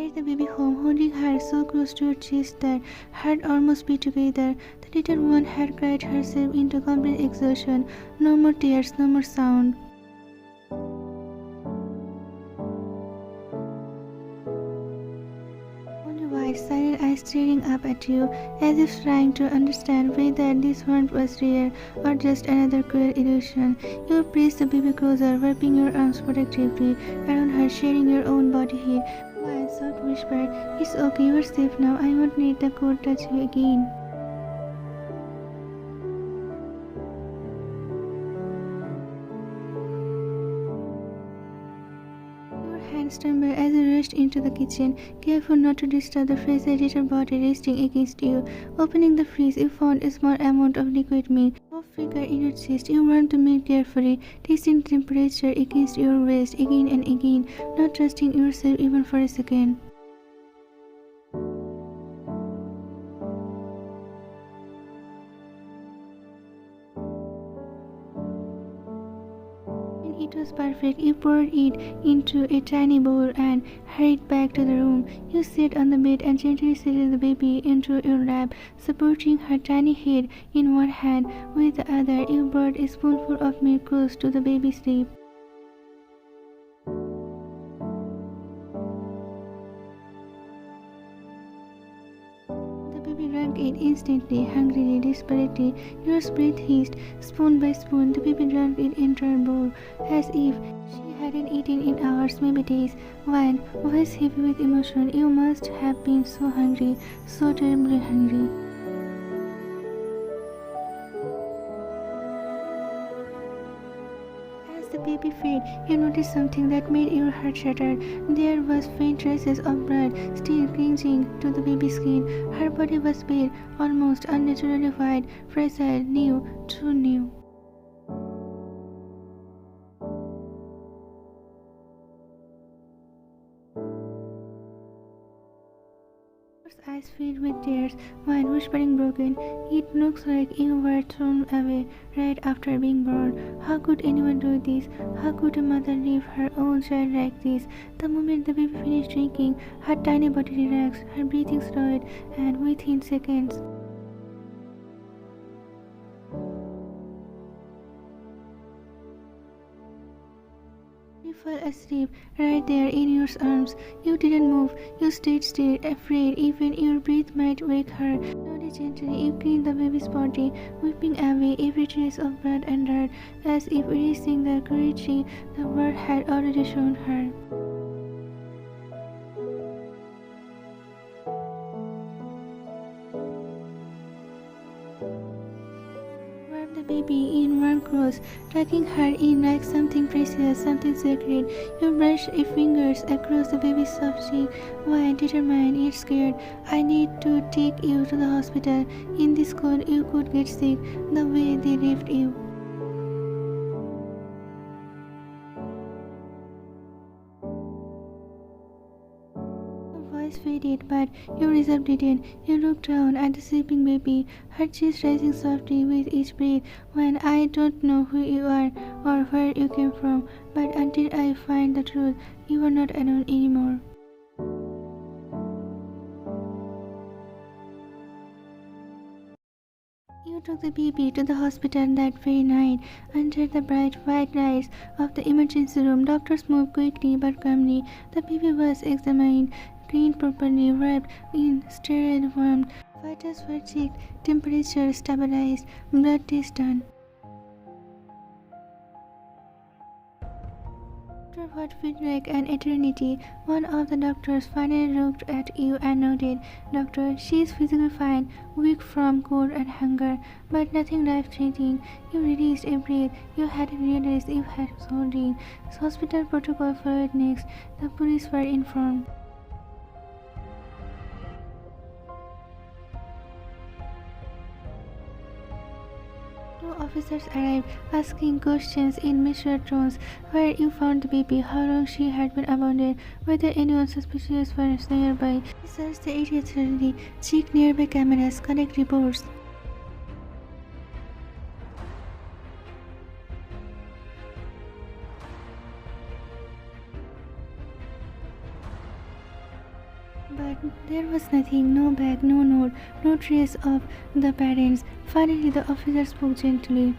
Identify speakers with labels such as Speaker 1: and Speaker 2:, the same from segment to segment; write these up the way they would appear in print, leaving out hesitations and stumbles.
Speaker 1: carried the baby home, holding her so close to your chest that heart almost beat together. The little one had cried herself into complete exhaustion. No more tears, no more sound. Only wide, silent eyes staring up at you, as if trying to understand whether this warmth was real or just another cruel illusion. You pressed the baby closer, wrapping your arms protectively around her, sharing your own body heat. While soft whispered, "It's okay, you're safe now. I won't let the cold touch you again." Your hands trembled as you rushed into the kitchen, careful not to disturb the fragile little body resting against you. Opening the fridge, you found a small amount of liquid milk. Soft figure in your chest, you warmed the milk carefully, testing the temperature against your waist again and again, not trusting yourself even for a second. When it was perfect, you poured it into a tiny bowl and hurried back to the room. You sat on the bed and gently settled the baby into your lap, supporting her tiny head in one hand. With the other, you brought a spoonful of milk close to the baby's lip. The baby drank it instantly, hungrily, desperately. Your breath hissed. Spoon by spoon, the baby drank it entire bowl, as if she hadn't eaten in hours, maybe days. When, voice heavy with emotion, you must have been so hungry, so terribly hungry. As the baby fed, you noticed something that made your heart shatter. There was faint traces of blood still clinging to the baby's skin. Her body was pale, almost unnaturally white, fragile, new, too new. Your eyes filled with tears, while whispering broken, "It looks like you were thrown away right after being born. How could anyone do this? How could a mother leave her own child like this?" The moment the baby finished drinking, her tiny body relaxed, her breathing slowed, and within seconds, you fell asleep right there in your arms. You didn't move. You stayed still, afraid even your breath might wake her. Slowly, gently, you cleaned the baby's body, wiping away every trace of blood and dirt, as if erasing the cruelty the world had already shown her. Wrapped the baby in warm clothes, tucking her in like something precious, something sacred. You brushed your fingers across the baby's soft cheek, while determined yet scared. "I need to take you to the hospital. In this cold, you could get sick, the way they left you." Voice faded, but your reserve didn't. You looked down at the sleeping baby, her chest rising softly with each breath. "When I don't know who you are or where you came from, but until I find the truth, you are not alone anymore." You took the baby to the hospital that very night. Under the bright white lights of the emergency room, doctors moved quickly but calmly. The baby was examined, cleaned properly, wrapped in sterile warmth. Vitals were checked, temperature stabilized, blood test done. After what felt like an eternity, one of the doctors finally looked at you and nodded. "Doctor, she is physically fine, weak from cold and hunger, but nothing life-threatening." You released a breath you hadn't realized you had holding. Hospital protocol followed next. The police were informed. Two officers arrived, asking questions in measured tones: where you found the baby, how long she had been abandoned, whether anyone suspicious was nearby. Search the area thoroughly, check nearby cameras, collect reports. But there was nothing, no bag, no note, no trace of the parents. Finally, the officer spoke gently.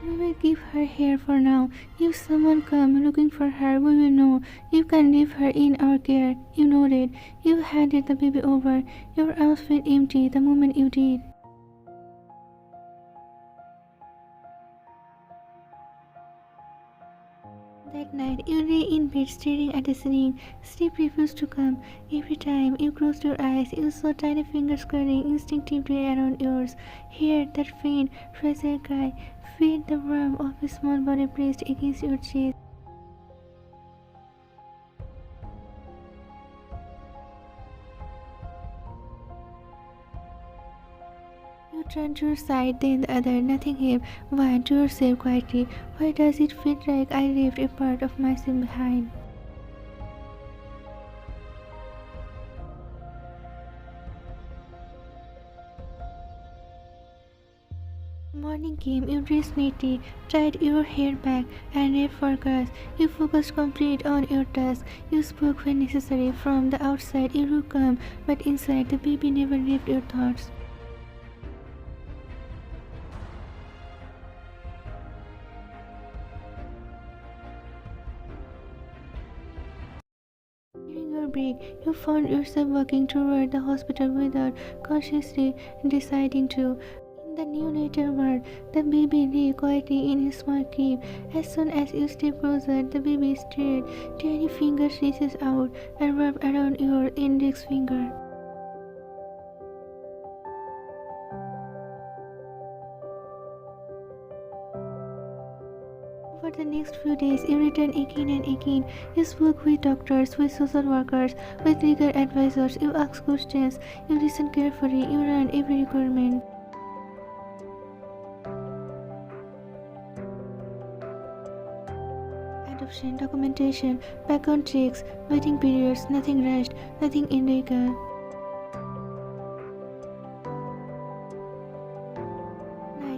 Speaker 1: We will keep her here for now. If someone come looking for her, we will know. You can leave her in our care. You nodded. You handed the baby over. Your arms felt empty the moment you did. That night, you lay in bed staring at the ceiling. Sleep refused to come. Every time you closed your eyes, you saw tiny fingers curling instinctively around yours. Hear that faint, fragile cry. Feel the warmth of a small body pressed against your chest. You turn to your side, then the other, nothing happened. Why? To yourself quietly. Why does it feel like I left a part of myself behind? Morning came, you dressed neatly, tied your hair back, and wrapped for class. You focused complete on your task. You spoke when necessary. From the outside, you looked calm, but inside, the baby never left your thoughts. During your break, you found yourself walking toward the hospital without consciously deciding to. In the neonatal ward, the baby lay quietly in his small crib. As soon as you step closer, the baby stared. Tiny fingers reaches out and wrap around your index finger. For the next few days, you returned again and again. You spoke with doctors, with social workers, with legal advisors. You asked questions. You listened carefully. You learned every requirement. Adoption, documentation, background checks, waiting periods, nothing rushed, nothing illegal.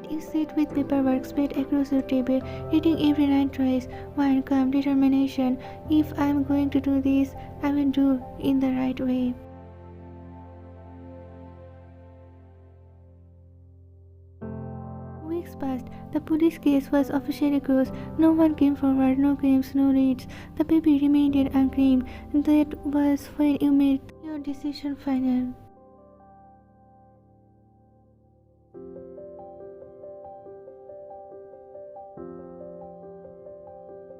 Speaker 1: You sit with paperwork spread across your table, reading every line twice. One calm determination. If I am going to do this, I will do in the right way. Weeks passed. The police case was officially closed. No one came forward, no claims, no leads. The baby remained unclaimed. That was when you made your decision final.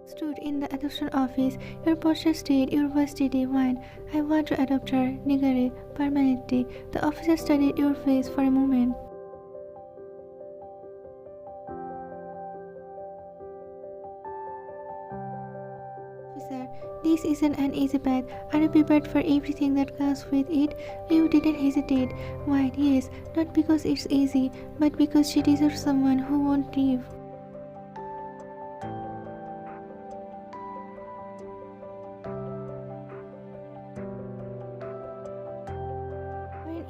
Speaker 1: Stood in the adoption office, your posture stayed, your voice steady. One, I want to adopt her, legally, permanently. The officer studied your face for a moment. Officer, this isn't an easy path. Are you prepared for everything that comes with it? You didn't hesitate. Why? Yes, not because it's easy, but because she deserves someone who won't leave.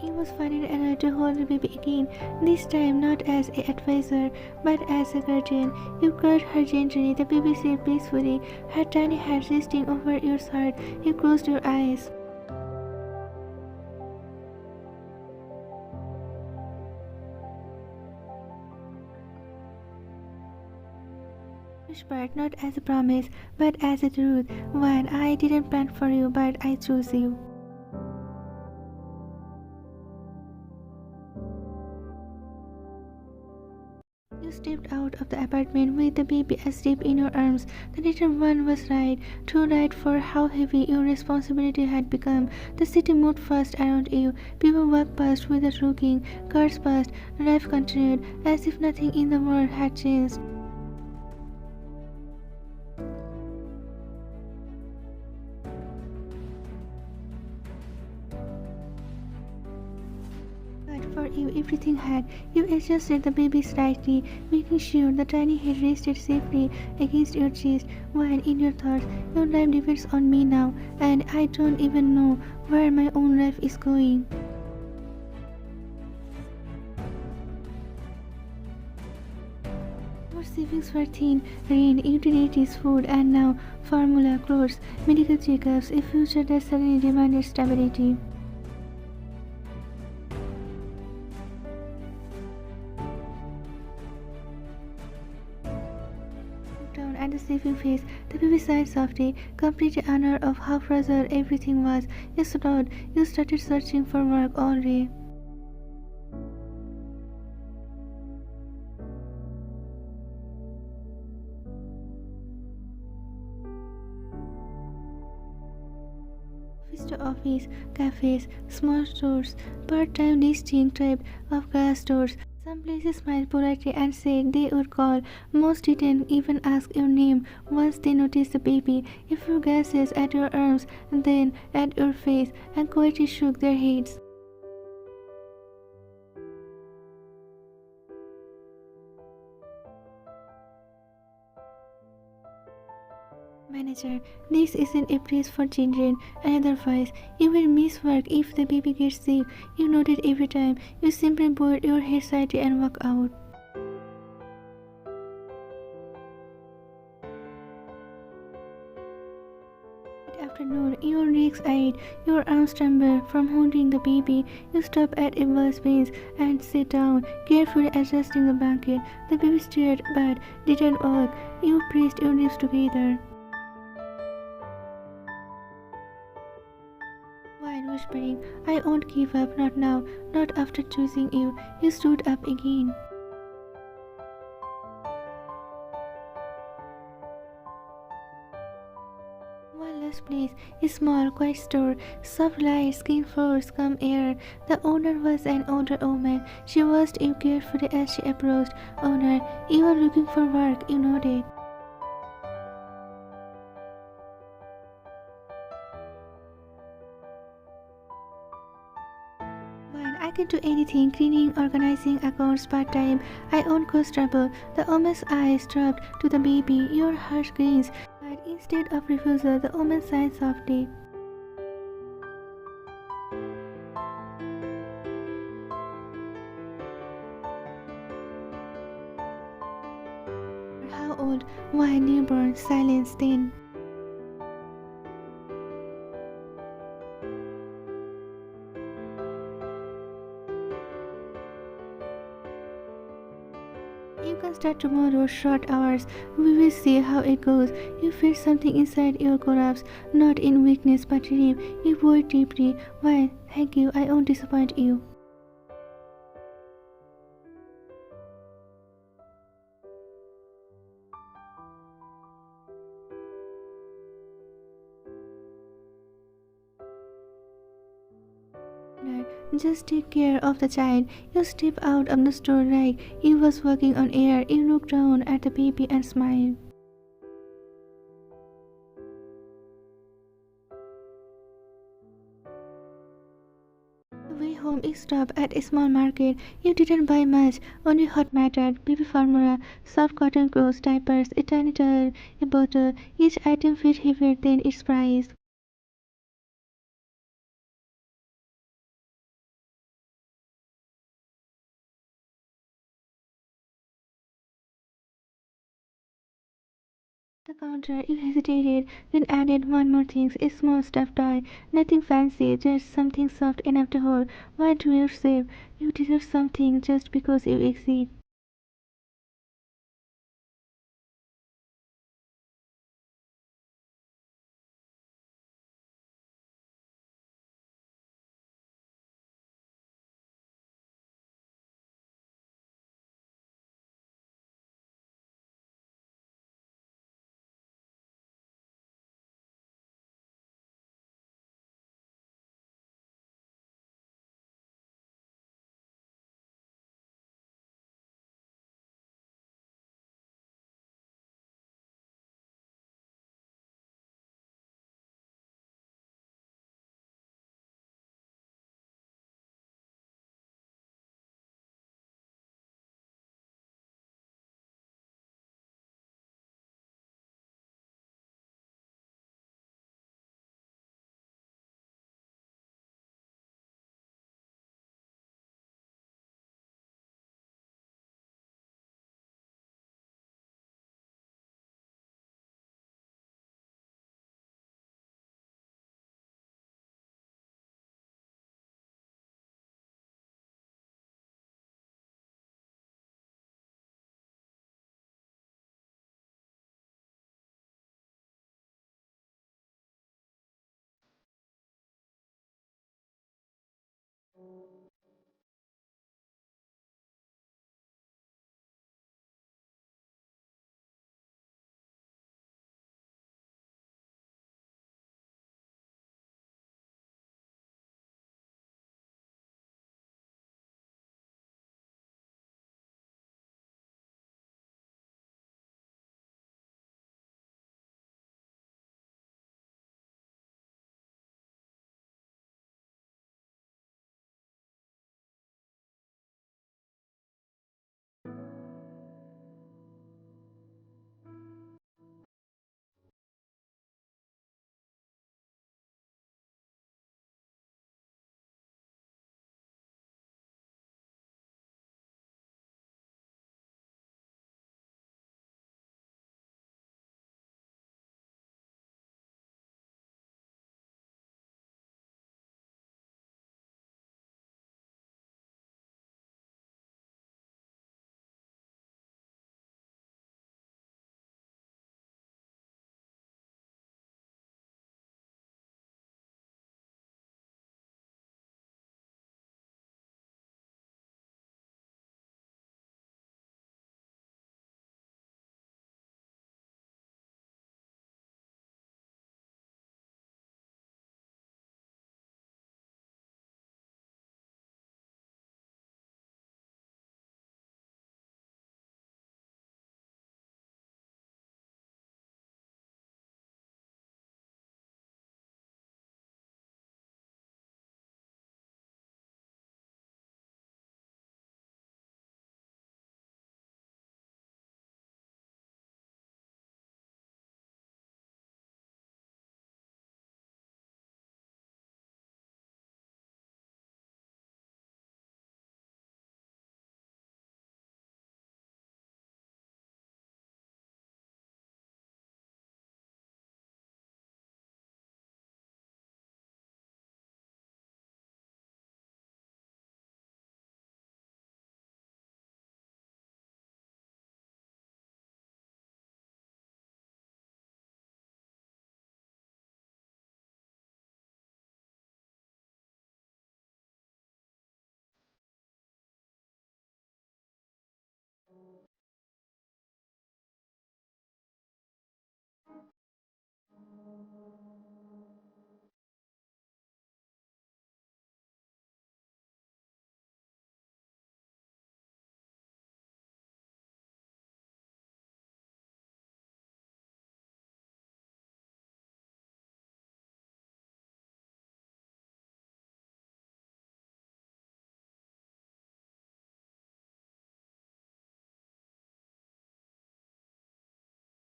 Speaker 1: He was finally allowed to hold the baby again, this time not as an advisor, but as a guardian. You cuddled her gently, the baby slept peacefully, her tiny head resting over your heart. You closed your eyes. Whispered not as a promise, but as a truth. One, I didn't plan for you, but I chose you. You stepped out of the apartment with the baby asleep in your arms. The little one was right, too right for how heavy your responsibility had become. The city moved fast around you. People walked past without looking. Cars passed. Life continued as if nothing in the world had changed. For you, everything had. You adjusted the baby slightly, making sure the tiny head rested safely against your chest, while in your thoughts, your life depends on me now, and I don't even know where my own life is going. Savings for thin, rent, utilities, food, and now formula, clothes, medical checkups, a future that suddenly demanded stability. Down at the sleeping face, the baby sighed softly, completely unaware of how fragile everything was. You slowed, you started searching for work all day. Office to office, cafes, small stores, part-time listing type of glass stores. Some places smiled politely and said they would call. Most didn't even ask your name once they noticed the baby. A few gazes at your arms, then at your face, and quietly shook their heads. Manager, this isn't a place for children. Another voice. You will miss work if the baby gets sick. You nodded every time. You simply bowed your head slightly and walked out. Afternoon, your legs ached, your arms trembled from holding the baby. You stopped at a bus bench and sat down, carefully adjusting the blanket. The baby stirred but didn't walk. You pressed your lips together. While whispering, I won't give up, not now, not after choosing you. You stood up again. One last place, a small, quiet store, soft lights, clean floors, calm air. The owner was an older woman. She watched you carefully as she approached. Owner, you are looking for work, you nodded. Fine, I can do anything, cleaning, organizing accounts part-time. I own cost trouble. The woman's eyes dropped to the baby. Your heart grins. But instead of refusal, the woman sighed softly. How old? Why newborn? Silence then. You can start tomorrow, short hours. We will see how it goes. You feel something inside your collapse, not in weakness but relief. You breathe deeply. Well, thank you, I won't disappoint you. Just take care of the child. You step out of the store like you was walking on air. You look down at the baby and smile. The way home you stopped at a small market. You didn't buy much, only hot mattered, baby formula, soft cotton clothes, diapers, a tiny towel, a bottle. Each item felt heavier than its price. The counter, you hesitated, then added one more thing, a small stuffed toy. Nothing fancy, just something soft enough to hold. Why do yourself? You deserve something just because you exist.